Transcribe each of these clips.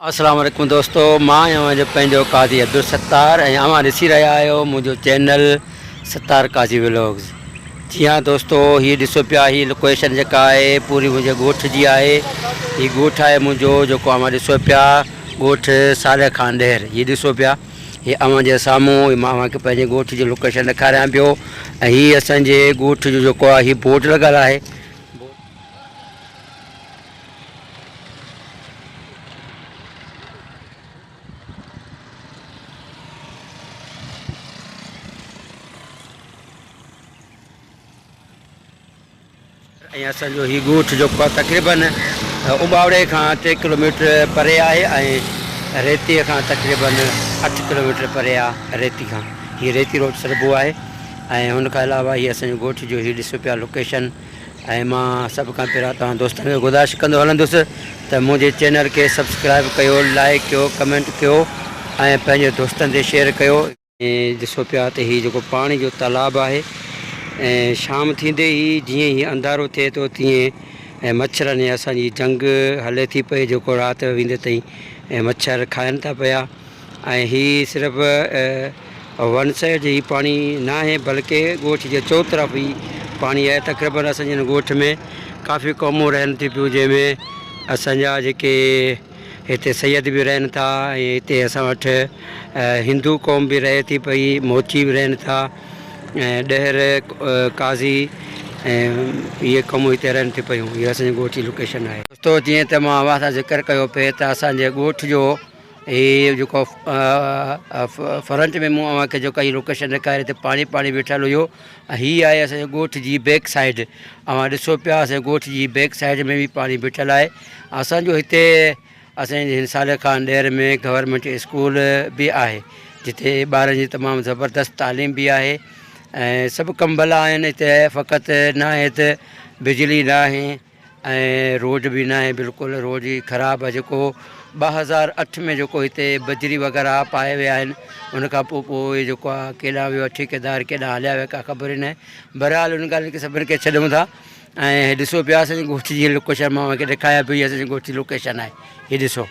अस्सलाम वालेकुम दोस्तों, मां जो पंहिंजो काज़ी अब्दुल सत्तार ऐं अवां ॾिसी रहिया आहियो मुंहिंजो चैनल सत्तार काज़ी व्लॉग्स। जी हाँ दोस्तों, हीअ ॾिसो पिया, हीअ लोकेशन जेका आहे पूरी मुंहिंजे ॻोठ जी आहे। हीअ ॻोठ आहे मुंहिंजो, जेको अवां ॾिसो पिया ॻोठ साले खान ॾेर। हीअ ॾिसो पिया, हीअ अवां जे साम्हूं मां अव्हांखे पंहिंजे ॻोठ जी लोकेशन ॾेखारियां पियो। ऐं हीअ असांजे ॻोठ जो जेको आहे हीअ बोर्ड लॻल आहे। ऐं असांजो हीउ ॻोठ जेको आहे तक़रीबन उबावड़े खां 3 किलोमीटर परे आहे ऐं रेतीअ खां तक़रीबन 8 किलोमीटर परे आहे। रेती खां हीअ रेती रोड सरबो आहे। ऐं हुन खां अलावा हीअ असांजो ॻोठ जो हीअ ॾिसो पिया लोकेशन। ऐं मां सभ खां पहिरियों तव्हां दोस्तनि खे गुज़ारिश कंदो हलंदुसि त मुंहिंजे चैनल खे सब्सक्राइब कयो, लाइक कयो, कमेंट कयो ऐं पंहिंजे दोस्तनि ते शेयर कयो। ऐं ॾिसो पिया त हीअ जेको पाणी जो तालाब आहे ऐं शाम थींदे ई जीअं ई अंधारो थिए थो तीअं ऐं मच्छरनि असांजी जंग हले थी पई, जेको राति जो वेंदे ताईं ऐं मच्छर खाइनि था पिया। ऐं हीअ सिर्फ़ु वन साइड ही पाणी न आहे, बल्कि ॻोठ जे चौ तरफ़ ई पाणी आहे। तक़रीबन असांजे हिन ॻोठ में काफ़ी क़ौमूं रहनि थियूं पियूं, जंहिंमें असांजा जेके हिते सैयद बि रहनि था ऐं हिते असां वटि हिंदू क़ौम बि रहे थी पई, मोची बि रहनि था ऐं ॾेर काज़ी ऐं इहे क़ौमूं हिते रहनि थियूं पियूं। हीअ असांजे ॻोठ जी लोकेशन आहे दोस्तो। जीअं त मां अव्हां सां ज़िक्र कयो पिए त असांजे ॻोठ जो हीअ जेको फ्रंट में मूं अव्हांखे जेका हीअ लोकेशन ॾेखारे हिते पाणी पाणी बीठल हुयो। हीअ आहे असांजे ॻोठ जी बैक साइड। अव्हां ॾिसो पिया असांजे ॻोठ जी बैक साइड में बि पाणी बीठल आहे। असांजो हिते असांजे हिन साले खान ॾेर में गवर्नमेंट स्कूल बि आहे, जिते ॿारनि जी तमामु ज़बरदस्त तालीम बि आहे ऐं सभु कम भला आहिनि हिते। फ़क़ति न आहे त बिजली न आहे ऐं रोड बि न आहे, बिल्कुलु रोड ई ख़राबु आहे। जेको 2008 में जेको हिते बजरी वग़ैरह पाए विया आहिनि, उनखां पोइ जेको आहे केॾांहुं वियो आहे ठेकेदार, केॾांहुं हलिया विया का ख़बर ई न आहे। बहरहाल उन ॻाल्हि खे सभिनि खे छॾूं था। ऐं ॾिसो पिया असांजी ॻोठ जी लोकेशन मां तव्हांखे ॾेखारियां पई, असांजी ॻोठ जी लोकेशन आहे हीअ ॾिसो।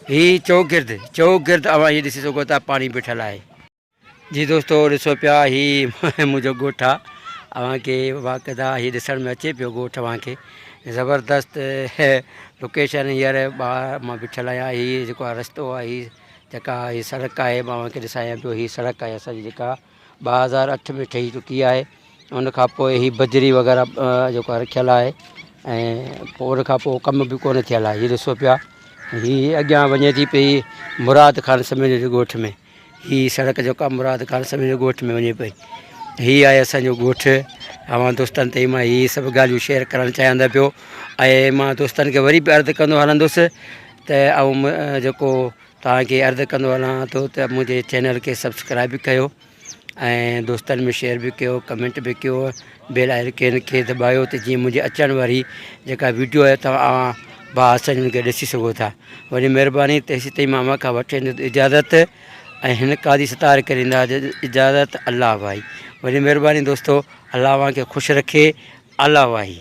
ही चौगिर्द अवां हीअ ॾिसी सघो था, पाणी बीठल आहे। जी दोस्तो ॾिसो पिया, ही मुंहिंजो ॻोठु आहे। अव्हांखे वाक़दा हीअ ॾिसण में अचे पियो ॻोठु अव्हांखे ज़बरदस्त लोकेशन। हींअर ॿाहिरि मां बीठल आहियां। हीअ जेको आहे रस्तो आहे, हीअ जेका हीअ सड़क आहे मां अव्हांखे ॾेखारियां पियो। हीअ सड़क आहे असांजी जेका 2008 में ठही चुकी आहे। उनखां पोइ हीअ बजरी वग़ैरह जेको आहे रखियलु आहे ऐं पोइ उनखां पोइ कम बि कोन थियल आहे। हीअ ॾिसो पिया, हीअ अॻियां वञे थी पई मुराद खान समीर जे ॻोठ में। हीअ सड़क जेका मुराद खान समीर जे ॻोठ में वञे पई। हीअ आहे असांजो ॻोठु। अवां दोस्तनि ते मां हीअ सभु ॻाल्हियूं शेयर करणु चाहियां पियो। ऐं मां दोस्तनि खे वरी बि अर्ज़ु कंदो हलंदुसि त ऐं जेको तव्हांखे अर्ज़ु कंदो हलां थो त मुंहिंजे चैनल खे सब्सक्राइब कयो ऐं दोस्तनि में शेयर बि कयो, कमेंट बि कयो, बेल आइकन खे दॿायो त जीअं मुंहिंजी अचण वारी जेका वीडियो आहे तव्हां भाउ असांजे हुनखे ॾिसी सघो था। वरी महिरबानी तेसि ताईं मां खां वठी इजाज़त ऐं हिन काज़ी सत्तार करे ॾींदा इजाज़त। अल्लाह भाई, वरी महिरबानी दोस्तो। अल्लाह अव्हांखे ख़ुशि रखे। अल्लाह भाई।